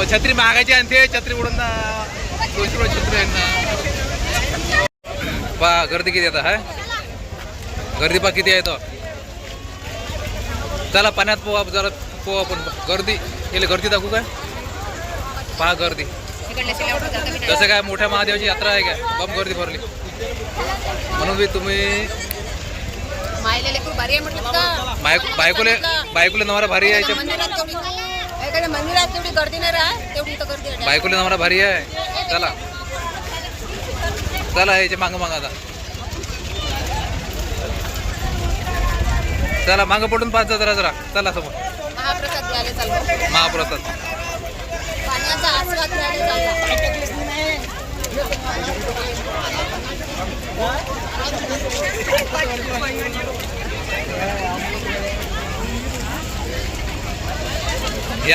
छत्री मागायची आणि ते छत्री उडून 200 रुपये छत्री आहे ना. पहा गर्दी किती येतं हाय, गर्दी पहा किती आहे तो. चला पाण्यात पोहा, जरा पोहा पण गर्दी केली. गर्दी दाखवू काय, पहा गर्दी कसं काय. मोठ्या महादेवाची यात्रा आहे काय, बम गर्दी भरली. म्हणून मी तुम्ही बायकोले नवरा भारी आहे, बायकोले नवरा भारी आहे. चला चला याच्या मागं मागं आता चला मागं पडून पाच जरा जरा. चला समोर महाप्रसाद पाण्याचा आस्वाद घ्यायला